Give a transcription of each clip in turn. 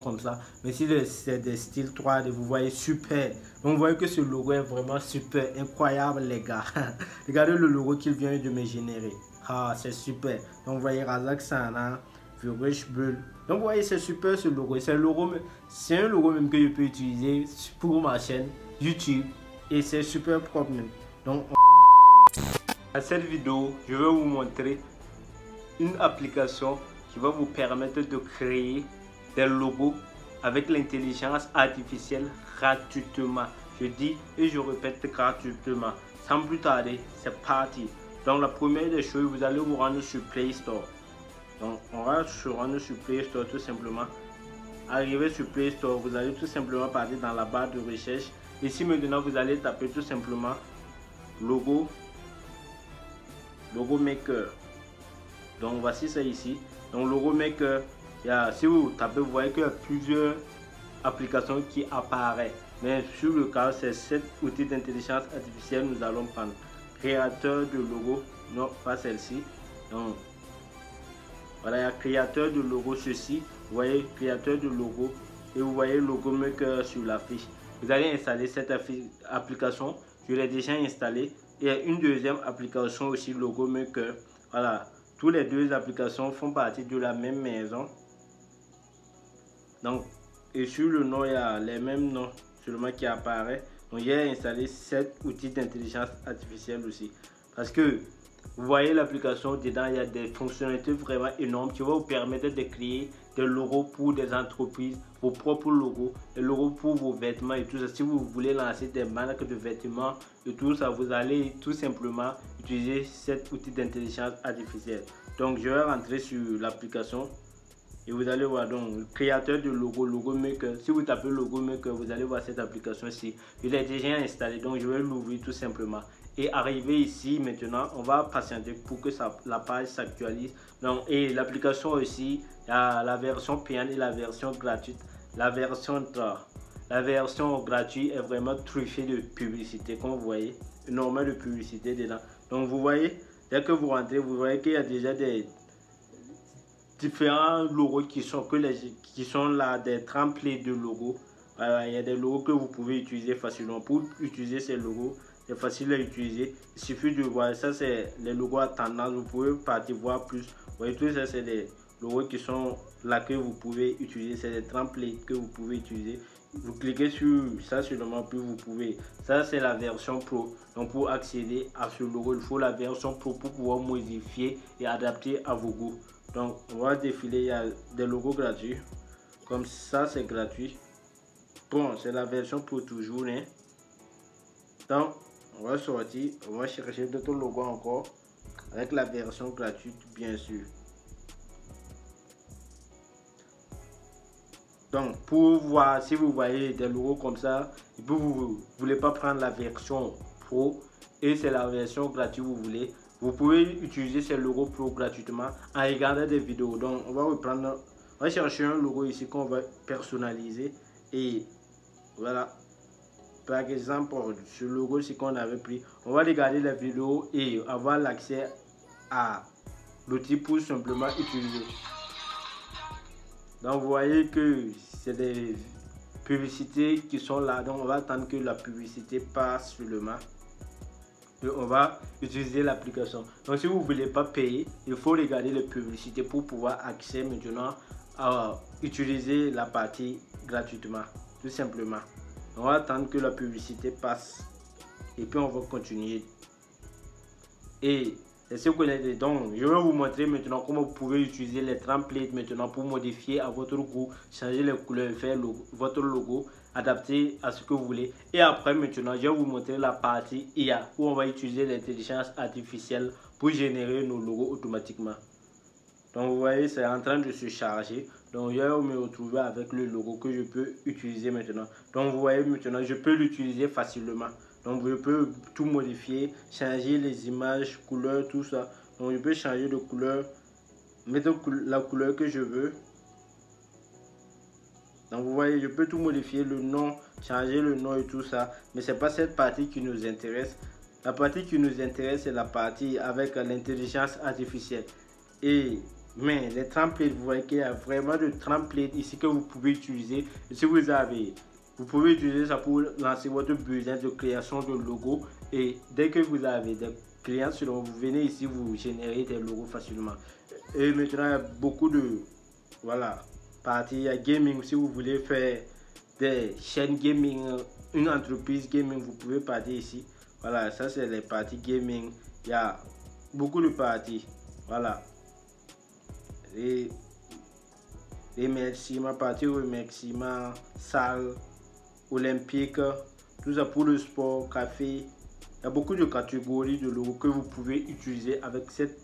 comme ça, mais si c'est des styles 3D, vous voyez super. Donc vous voyez que ce logo est vraiment super, incroyable les gars. Regardez le logo qu'il vient de me générer. Ah, c'est super. Donc vous voyez Razak Sana, Virus Bull. Donc vous voyez c'est super ce logo. C'est un logo même que je peux utiliser pour ma chaîne YouTube et c'est super propre même. Donc dans cette vidéo, je vais vous montrer une application qui va vous permettre de créer des logos avec l'intelligence artificielle gratuitement. Je dis et je répète gratuitement. Sans plus tarder, c'est parti. Donc la première des choses, vous allez vous rendre sur Play Store. Donc on va se rendre sur Play Store tout simplement. Arrivé sur Play Store, vous allez tout simplement partir dans la barre de recherche. Ici maintenant, vous allez taper tout simplement logo maker. Donc voici ça ici. Donc logo maker, si vous tapez, vous voyez qu'il y a plusieurs applications qui apparaissent. Mais sur le cas, c'est cet outil d'intelligence artificielle nous allons prendre. Créateur de logo, non pas celle-ci. Donc voilà, il y a créateur de logo, ceci. Vous voyez créateur de logo et vous voyez logo maker sur la fiche. Vous allez installer cette application. Je l'ai déjà installée. Il y a une deuxième application aussi, logo maker. Voilà, toutes les deux applications font partie de la même maison. Donc, et sur le nom, il y a les mêmes noms seulement qui apparaissent. Donc, j'ai installé cet outil d'intelligence artificielle aussi. Parce que vous voyez l'application, dedans, il y a des fonctionnalités vraiment énormes qui vont vous permettre de créer des logos pour des entreprises, vos propres logos, des logos pour vos vêtements et tout ça. Si vous voulez lancer des marques de vêtements et tout ça, vous allez tout simplement utiliser cet outil d'intelligence artificielle. Donc, je vais rentrer sur l'application. Et vous allez voir donc créateur de logo maker. Si vous tapez logo maker, vous allez voir cette application-ci. Je l'ai déjà installée, donc je vais l'ouvrir tout simplement. Et arrivé ici maintenant, on va patienter pour que la page s'actualise. Donc et l'application aussi, il y a la version payante et la version gratuite. La version gratuite est vraiment truffée de publicité, comme vous voyez, énormément de publicité dedans. Donc vous voyez, dès que vous rentrez, vous voyez qu'il y a déjà des différents logos qui sont là, des templates de logos. Il y a des logos que vous pouvez utiliser facilement. Pour utiliser ces logos, c'est facile à utiliser. Il suffit de voir, ça c'est les logos à tendance. Vous pouvez partir voir plus. Vous voyez, tout ça c'est des logos qui sont là que vous pouvez utiliser. C'est des templates que vous pouvez utiliser. Vous cliquez sur ça seulement, puis vous pouvez. Ça c'est la version pro. Donc pour accéder à ce logo, il faut la version pro pour pouvoir modifier et adapter à vos goûts. Donc on va défiler, il y a des logos gratuits. Comme ça c'est gratuit. Bon, c'est la version pour toujours. Hein. Donc on va sortir, on va chercher d'autres logos encore. Avec la version gratuite bien sûr. Donc pour voir si vous voyez des logos comme ça, et puis vous ne voulez pas prendre la version pro et c'est la version gratuite vous voulez, vous pouvez utiliser ces logos pro gratuitement en regardant des vidéos. Donc on va reprendre, on va chercher un logo ici qu'on va personnaliser et voilà. Par exemple, ce logo ici qu'on avait pris, on va regarder la vidéo et avoir l'accès à l'outil pour simplement utiliser. Donc vous voyez que c'est des publicités qui sont là. Donc on va attendre que la publicité passe seulement. Et on va utiliser l'application. Donc si vous ne voulez pas payer, il faut regarder les publicités pour pouvoir accéder maintenant à utiliser la partie gratuitement. Tout simplement. On va attendre que la publicité passe. Et puis on va continuer. Et si vous connaissez, donc je vais vous montrer maintenant comment vous pouvez utiliser les templates maintenant pour modifier à votre goût, changer les couleurs, faire votre logo adapté à ce que vous voulez. Et après maintenant, je vais vous montrer la partie IA où on va utiliser l'intelligence artificielle pour générer nos logos automatiquement. Donc vous voyez, c'est en train de se charger. Donc je vais me retrouver avec le logo que je peux utiliser maintenant. Donc vous voyez maintenant, je peux l'utiliser facilement. Donc je peux tout modifier, changer les images, couleurs, tout ça. Donc je peux changer de couleur, mettre la couleur que je veux. Donc vous voyez, je peux tout modifier, le nom, changer le nom et tout ça. Mais c'est pas cette partie qui nous intéresse. La partie qui nous intéresse, c'est la partie avec l'intelligence artificielle. Et Mais les templates, vous voyez qu'il y a vraiment de templates ici que vous pouvez utiliser. Et si vous avez, vous pouvez utiliser ça pour lancer votre besoin de création de logo. Et dès que vous avez des clients, vous venez ici, vous générez des logos facilement. Et maintenant, il y a beaucoup de, voilà, parties. Il y a gaming. Si vous voulez faire des chaînes gaming, une entreprise gaming, vous pouvez partir ici. Voilà, ça c'est les parties gaming. Il y a beaucoup de parties. Voilà. Les remerciements, partie remerciements, salle, olympique, tout ça pour le sport, café. Il y a beaucoup de catégories de logos que vous pouvez utiliser avec cette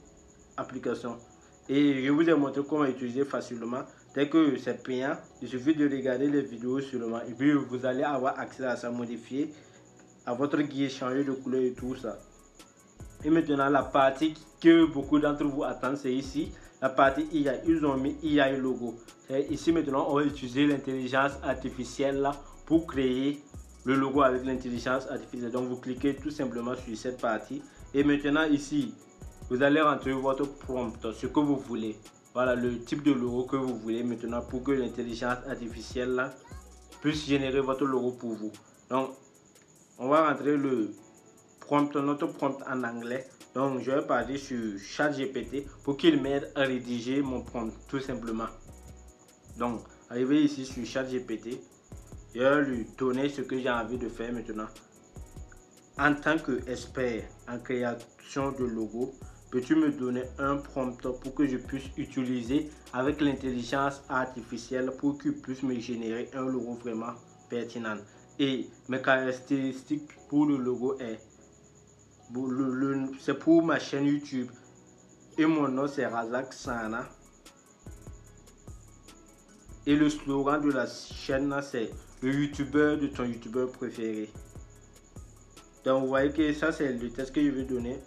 application. Et je vous ai montré comment utiliser facilement. Dès que c'est payant, il suffit de regarder les vidéos seulement. Et puis vous allez avoir accès à ça, modifier à votre guide, changer de couleur et tout ça. Et maintenant, la partie que beaucoup d'entre vous attendent, c'est ici. La partie IA, ils ont mis IA et logo. Et ici maintenant, on va utiliser l'intelligence artificielle là pour créer le logo avec l'intelligence artificielle. Donc vous cliquez tout simplement sur cette partie. Et maintenant ici, vous allez rentrer votre prompt, ce que vous voulez. Voilà le type de logo que vous voulez maintenant pour que l'intelligence artificielle là puisse générer votre logo pour vous. Donc on va rentrer le prompt, notre prompt en anglais. Donc je vais partir sur ChatGPT pour qu'il m'aide à rédiger mon prompt tout simplement. Donc arrivé ici sur ChatGPT, je vais lui donner ce que j'ai envie de faire maintenant. En tant qu'expert en création de logo, peux-tu me donner un prompt pour que je puisse utiliser avec l'intelligence artificielle pour qu'il puisse me générer un logo vraiment pertinent. Et mes caractéristiques pour le logo est c'est pour ma chaîne YouTube et mon nom c'est Razak Sana et le slogan de la chaîne c'est le youtubeur de ton youtubeur préféré. Donc vous voyez que ça c'est le test que je vais donner.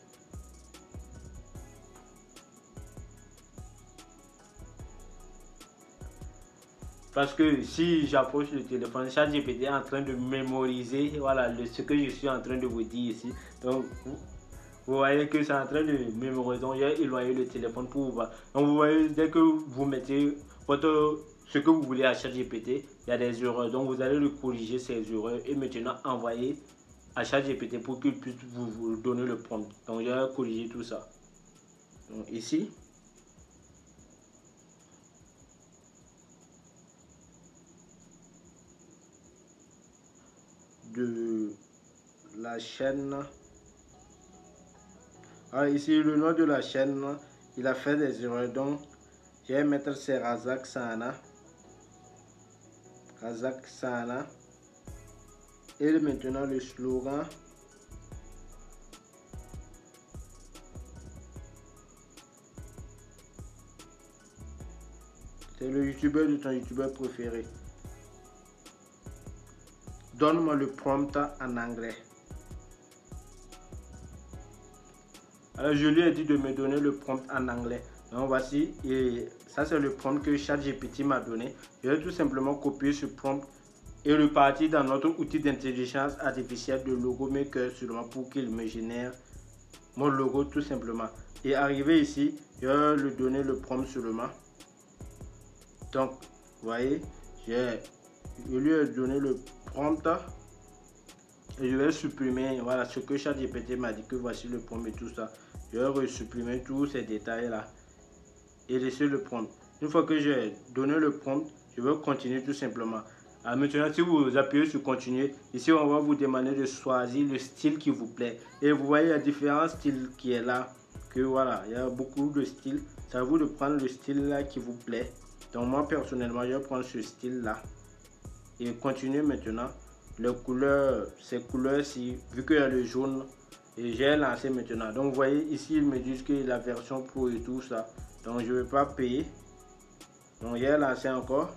Parce que si j'approche le téléphone, ChatGPT est en train de mémoriser, voilà, ce que je suis en train de vous dire ici. Donc, vous voyez que c'est en train de mémoriser. Donc, j'ai éloigné le téléphone pour vous voir. Donc, vous voyez, dès que vous mettez ce que vous voulez à ChatGPT, il y a des erreurs. Donc, vous allez le corriger ces erreurs et maintenant envoyer à ChatGPT pour qu'il puisse vous donner le prompt. Donc, j'ai corrigé tout ça. Donc, ici. De la chaîne. Alors ici le nom de la chaîne, il a fait des erreurs, donc je vais mettre c'est Razak Sana. Razak Sana. Et maintenant le slogan. C'est le youtubeur de ton youtubeur préféré. Donne-moi le prompt en anglais. Alors je lui ai dit de me donner le prompt en anglais. Donc voici, et ça c'est le prompt que ChatGPT m'a donné. Je vais tout simplement copier ce prompt et le partir dans notre outil d'intelligence artificielle de Logo Maker seulement pour qu'il me génère mon logo tout simplement. Et arrivé ici, je vais lui donner le prompt seulement. Donc, vous voyez, je lui ai donné le prompt et je vais supprimer voilà ce que ChatGPT m'a dit que voici le prompt et tout ça. Je vais supprimer tous ces détails là et laisser le prompt. Une fois que j'ai donné le prompt, je vais continuer tout simplement. Alors maintenant, si vous appuyez sur continuer, ici on va vous demander de choisir le style qui vous plaît. Et vous voyez il y a différents styles qui est là. Que voilà, il y a beaucoup de styles. C'est à vous de prendre le style là qui vous plaît. Donc moi personnellement, je vais prendre ce style là. Et continuer maintenant. Les couleurs, ces couleurs-ci, vu qu'il y a le jaune, et j'ai lancé maintenant. Donc vous voyez ici, ils me disent que la version pro et tout ça. Donc je ne vais pas payer. Donc j'ai lancé encore.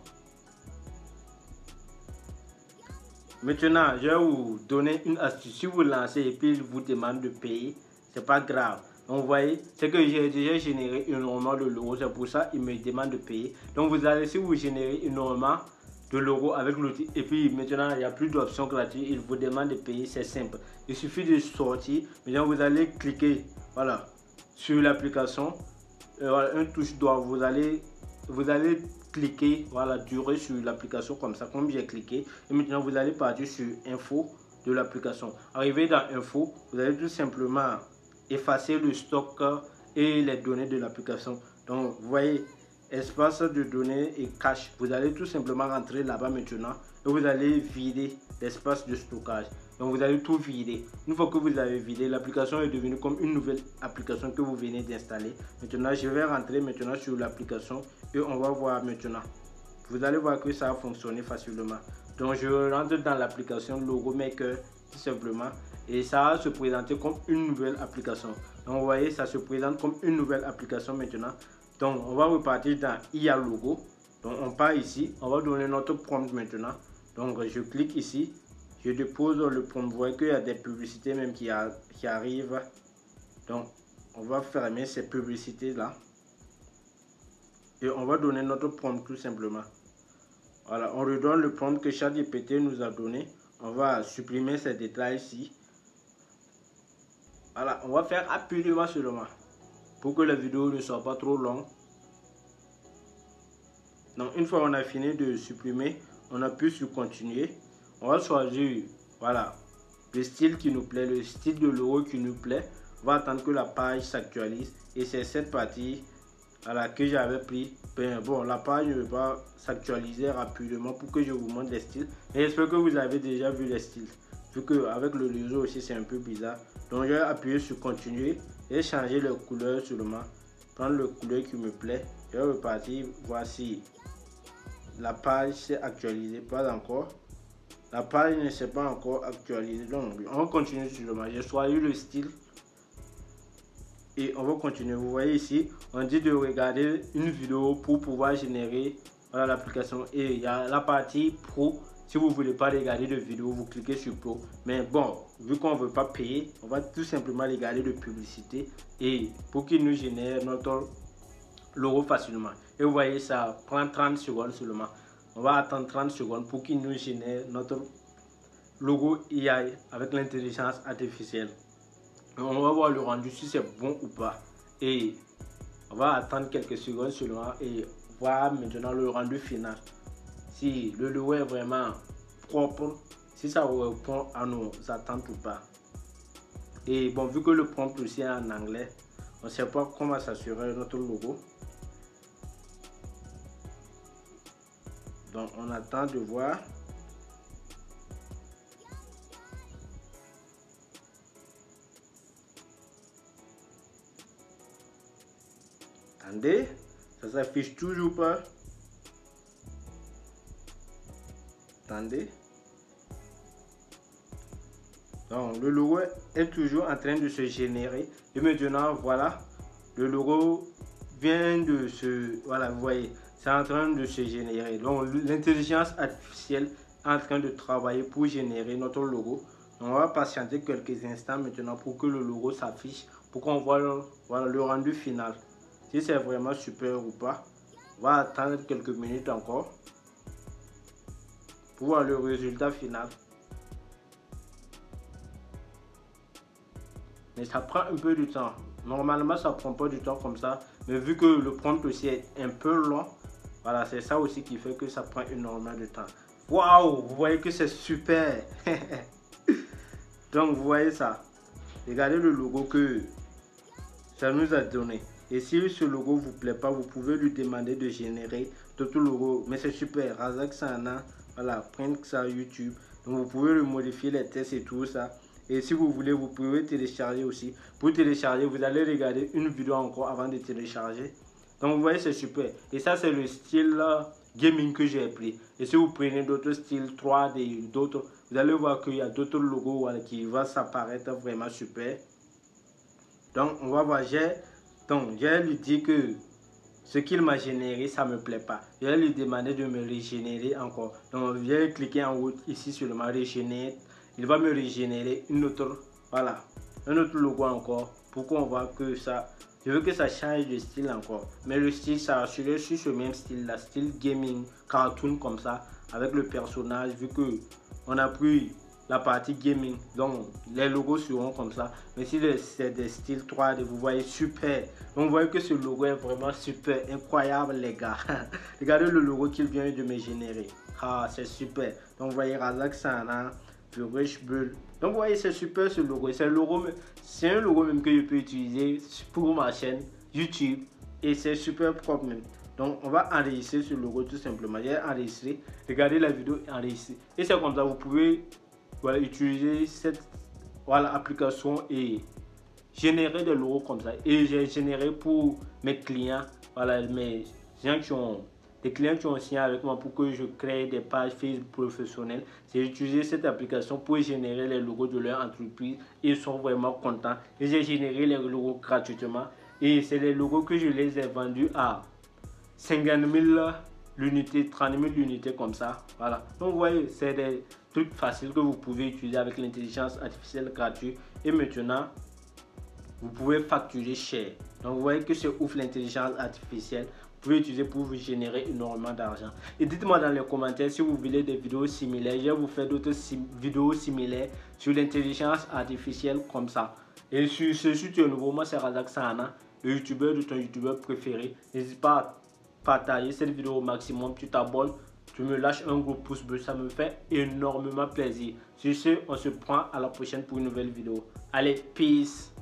Maintenant, je vais vous donner une astuce. Si vous lancez et puis il vous demande de payer, c'est pas grave. Donc vous voyez, c'est que j'ai déjà généré énormément de logo. C'est pour ça qu'il me demande de payer. Donc vous allez, si vous générez énormément de logo avec l'outil et puis maintenant il n'y a plus d'options gratuites, il vous demande de payer, c'est simple. Il suffit de sortir. Maintenant vous allez cliquer voilà sur l'application un touche droit, vous allez cliquer, voilà, durer sur l'application comme ça, comme j'ai cliqué. Et maintenant, vous allez partir sur info de l'application. Arrivé dans info, vous allez tout simplement effacer le stock et les données de l'application. Donc, vous voyez, espace de données et cache. Vous allez tout simplement rentrer là-bas maintenant et vous allez vider l'espace de stockage. Donc, vous allez tout vider. Une fois que vous avez vidé, l'application est devenue comme une nouvelle application que vous venez d'installer. Maintenant, je vais rentrer maintenant sur l'application et on va voir maintenant. Vous allez voir que ça a fonctionné facilement. Donc, je rentre dans l'application Logo Maker tout simplement et ça va se présenter comme une nouvelle application. Donc, vous voyez, ça se présente comme une nouvelle application maintenant. Donc, on va repartir dans IA Logo. Donc, on part ici. On va donner notre prompt maintenant. Donc, je clique ici. Je dépose le prompt. Vous voyez qu'il y a des publicités même qui arrivent. Donc, on va fermer ces publicités-là. Et on va donner notre prompt tout simplement. Voilà, on redonne le prompt que ChatGPT nous a donné. On va supprimer ces détails ici. Voilà, on va faire rapidement seulement pour que la vidéo ne soit pas trop longue. Donc, une fois on a fini de supprimer, on appuie sur continuer. On va choisir, voilà, le style qui nous plaît, le style de logo qui nous plaît. On va attendre que la page s'actualise. Et c'est cette partie, voilà, que j'avais pris. Bon, la page ne va pas s'actualiser rapidement pour que je vous montre les styles. Mais j'espère que vous avez déjà vu les styles. Vu qu'avec le réseau aussi, c'est un peu bizarre. Donc, je vais appuyer sur continuer et changer les couleurs seulement. Prendre le couleur qui me plaît. Je vais repartir. Voici. La page s'est actualisée. Pas encore. La page ne s'est pas encore actualisée. Donc, on va continuer seulement. J'ai choisi le style. Et on va continuer. Vous voyez ici, on dit de regarder une vidéo pour pouvoir générer, voilà, l'application. Et il y a la partie pro. Si vous ne voulez pas regarder de vidéo, vous cliquez sur pro. Mais bon, vu qu'on ne veut pas payer, on va tout simplement regarder de publicité. Et pour qu'il nous génère notre logo facilement. Et vous voyez, ça prend 30 secondes seulement. On va attendre 30 secondes pour qu'il nous génère notre logo AI avec l'intelligence artificielle. On va voir le rendu si c'est bon ou pas. Et on va attendre quelques secondes seulement et voir maintenant le rendu final. Si le logo est vraiment propre, si ça répond à nos attentes ou pas. Et bon, vu que le prompt aussi est en anglais, on ne sait pas comment s'assurer notre logo. Donc on attend de voir. Attendez, ça s'affiche toujours pas. Attendez. Donc le logo est toujours en train de se générer. Et maintenant, voilà, le logo vient de se... Voilà, vous voyez, c'est en train de se générer. Donc l'intelligence artificielle est en train de travailler pour générer notre logo. Donc, on va patienter quelques instants maintenant pour que le logo s'affiche, pour qu'on voit voilà, le rendu final. Si c'est vraiment super ou pas. On va attendre quelques minutes encore pour voir le résultat final. Mais ça prend un peu de temps. Normalement, ça prend pas du temps comme ça. Mais vu que le prompt aussi est un peu long, voilà, c'est ça aussi qui fait que ça prend énormément de temps. Waouh, vous voyez que c'est super. Donc, vous voyez ça. Regardez le logo que ça nous a donné. Et si ce logo vous plaît pas, vous pouvez lui demander de générer d'autres logos. Mais c'est super. Razak Sana, voilà, prendre ça YouTube. Donc vous pouvez le modifier, les tests et tout ça. Et si vous voulez, vous pouvez télécharger aussi. Pour télécharger, vous allez regarder une vidéo encore avant de télécharger. Donc vous voyez, c'est super. Et ça, c'est le style gaming que j'ai pris. Et si vous prenez d'autres styles 3D, d'autres, vous allez voir qu'il y a d'autres logos, voilà, qui vont s'apparaître vraiment super. Donc on va voir. Donc, je vais lui dire que ce qu'il m'a généré, ça ne me plaît pas. Je vais lui demander de me régénérer encore. Donc, je vais cliquer en haut ici sur le mot régénérer. Il va me régénérer une autre, voilà, un autre logo encore. Pour qu'on voit que ça, je veux que ça change de style encore. Mais le style, ça assurer sur ce même style, la style gaming, cartoon comme ça, avec le personnage, vu que on a pris la partie gaming. Donc les logos seront comme ça. Mais si c'est des styles 3D, vous voyez super. Donc vous voyez que ce logo est vraiment super, incroyable les gars. Regardez le logo qu'il vient de me générer. Ah, c'est super. Donc vous voyez Razak Sana, The Rich Bull. Donc vous voyez, c'est super ce logo. C'est un logo même que je peux utiliser pour ma chaîne YouTube. Et c'est super propre même. Donc on va enregistrer ce logo tout simplement. J'ai enregistré. Regardez la vidéo enregistrée. Et c'est comme ça, vous pouvez utiliser cette application et générer des logos comme ça. Et j'ai généré pour mes clients. Voilà, mes gens qui ont des clients qui ont signé avec moi pour que je crée des pages Facebook professionnelles. J'ai utilisé cette application pour générer les logos de leur entreprise. Ils sont vraiment contents. Et j'ai généré les logos gratuitement. Et c'est les logos que je les ai vendus à 50 000 l'unité, 30 000 l'unité comme ça. Voilà. Donc vous voyez, c'est des trucs faciles que vous pouvez utiliser avec l'intelligence artificielle gratuite. Et maintenant, vous pouvez facturer cher. Donc vous voyez que c'est ouf l'intelligence artificielle. Vous pouvez utiliser pour vous générer énormément d'argent. Et dites-moi dans les commentaires si vous voulez des vidéos similaires. Je vais vous faire d'autres vidéos similaires sur l'intelligence artificielle comme ça. Et si tu es nouveau, moi c'est Razak Sana, le youtubeur de ton youtubeur préféré. N'hésite pas à partager cette vidéo au maximum. Tu t'abonnes, tu me lâches un gros pouce bleu, ça me fait énormément plaisir. Sur ce, on se prend à la prochaine pour une nouvelle vidéo. Allez, peace!